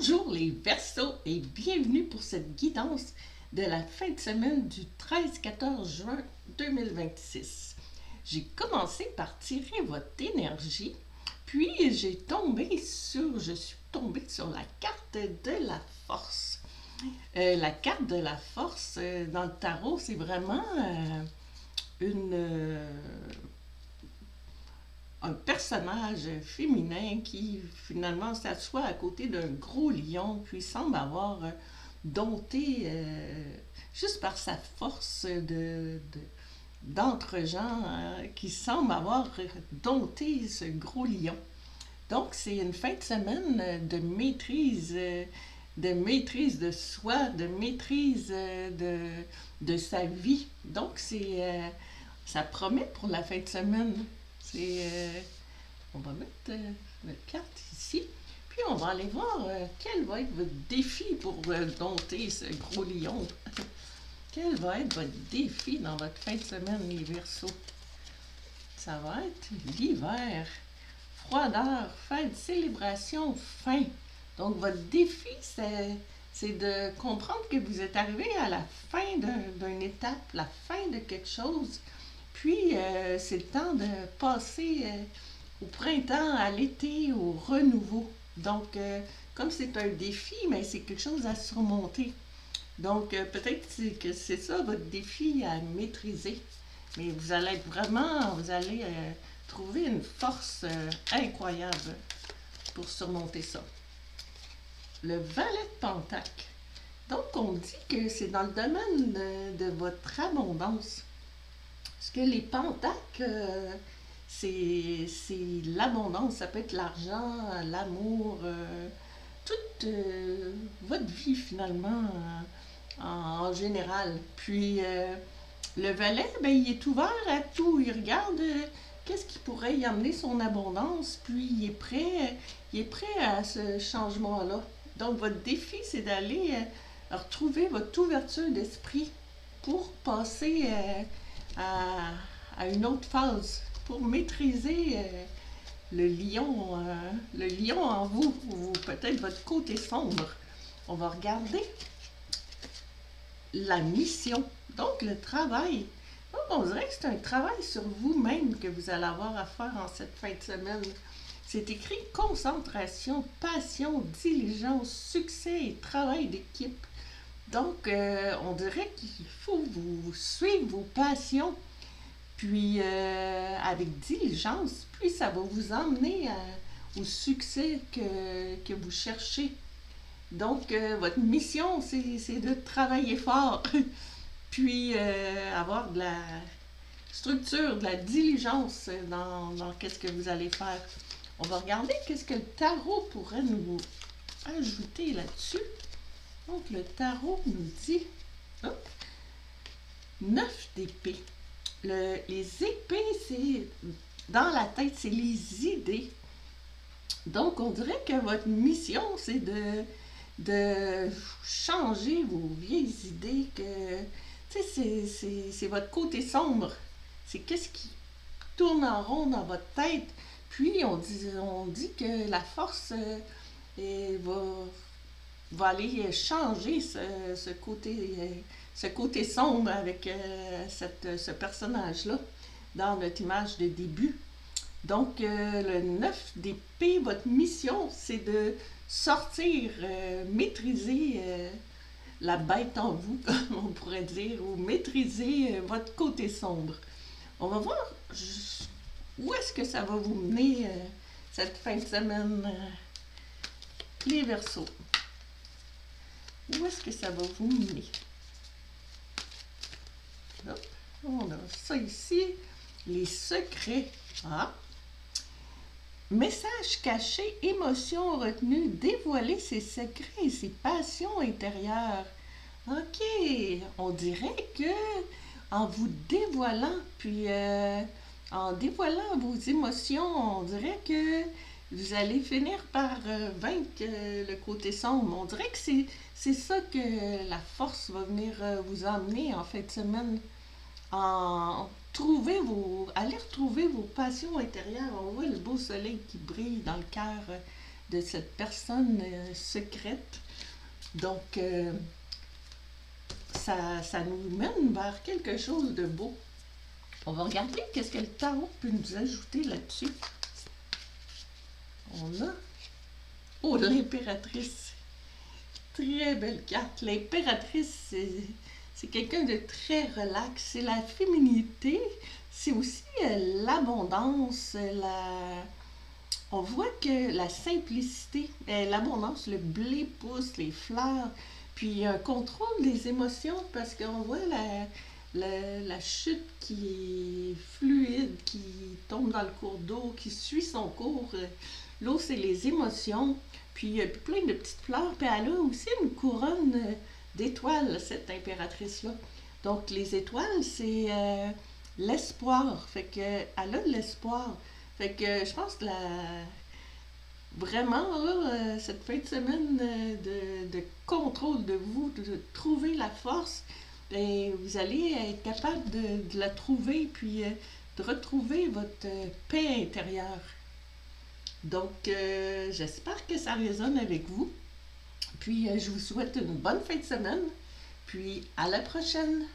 Bonjour les Verseaux et bienvenue pour cette guidance de la fin de semaine du 13-14 juin 2026. J'ai commencé par tirer votre énergie, puis je suis tombée sur la carte de la force. La carte de la force dans le tarot, c'est vraiment une, un personnage féminin qui finalement s'assoit à côté d'un gros lion, puis semble avoir dompté, juste par sa force d'entre-gens, qui semble avoir dompté ce gros lion. Donc c'est une fin de semaine de maîtrise de soi, de maîtrise de sa vie. Donc ça promet pour la fin de semaine. On va mettre notre carte ici, puis on va aller voir quel va être votre défi pour dompter ce gros lion. Quel va être votre défi dans votre fin de semaine, les Verseaux? Ça va être l'hiver, froideur, fête, célébration, fin. Donc votre défi, c'est de comprendre que vous êtes arrivé à la fin d'une étape, la fin de quelque chose. Puis, c'est le temps de passer au printemps, à l'été, au renouveau. Donc, comme c'est un défi, mais c'est quelque chose à surmonter. Donc, peut-être que c'est ça votre défi à maîtriser. Mais vous allez trouver une force incroyable pour surmonter ça. Le valet de Pentacle. Donc, on dit que c'est dans le domaine de votre abondance. Parce que les pentacles, c'est l'abondance, ça peut être l'argent, l'amour, toute votre vie finalement en général. Puis le valet, ben, il est ouvert à tout, il regarde qu'est-ce qui pourrait y amener son abondance, puis il est prêt à ce changement-là. Donc votre défi, c'est d'aller retrouver votre ouverture d'esprit pour passer à une autre phase, pour maîtriser le lion en vous, ou peut-être votre côté sombre. On va regarder la mission, donc le travail. Donc on dirait que c'est un travail sur vous-même que vous allez avoir à faire en cette fin de semaine. C'est écrit concentration, passion, diligence, succès et travail d'équipe. Donc, on dirait qu'il faut vous suivre vos passions, puis avec diligence, puis ça va vous emmener au succès que vous cherchez. Donc, votre mission, c'est de travailler fort, puis avoir de la structure, de la diligence dans qu'est-ce que vous allez faire. On va regarder qu'est-ce que le tarot pourrait nous ajouter là-dessus. Donc, le tarot nous dit 9 d'épée. Les épées, c'est dans la tête, c'est les idées. Donc, on dirait que votre mission, c'est de changer vos vieilles idées. C'est votre côté sombre. C'est qu'est-ce qui tourne en rond dans votre tête. Puis, on dit que la force va aller changer ce côté sombre avec ce personnage-là dans notre image de début. Donc, le 9 d'épée, votre mission, c'est de sortir, maîtriser la bête en vous, comme on pourrait dire, ou maîtriser votre côté sombre. On va voir où est-ce que ça va vous mener cette fin de semaine, les Verseaux. Où est-ce que ça va vous mener? Hop, on a ça ici. Les secrets. Ah. Message caché, émotion retenue, dévoiler ses secrets et ses passions intérieures. OK, on dirait que en vous dévoilant, puis en dévoilant vos émotions, on dirait que vous allez finir par vaincre le côté sombre. On dirait que c'est ça que la force va venir vous emmener en fin de semaine. Allez retrouver vos passions intérieures. On voit le beau soleil qui brille dans le cœur de cette personne secrète. Donc, ça nous mène vers quelque chose de beau. On va regarder qu'est-ce que le tarot peut nous ajouter là-dessus. On a... Oh, l'impératrice! Très belle carte. L'impératrice, c'est quelqu'un de très relax. C'est la féminité. C'est aussi l'abondance, on voit que la simplicité, l'abondance, le blé pousse, les fleurs, puis un contrôle des émotions parce qu'on voit la chute qui est fluide, qui tombe dans le cours d'eau, qui suit son cours. L'eau, c'est les émotions, puis il y a plein de petites fleurs, puis elle a aussi une couronne d'étoiles, cette impératrice-là. Donc, les étoiles, c'est l'espoir. Fait que elle a de l'espoir. Fait que je pense que vraiment, là, cette fin de semaine de contrôle de vous, de trouver la force, ben, vous allez être capable de la trouver, puis de retrouver votre paix intérieure. Donc, j'espère que ça résonne avec vous. Puis, je vous souhaite une bonne fin de semaine. Puis, à la prochaine!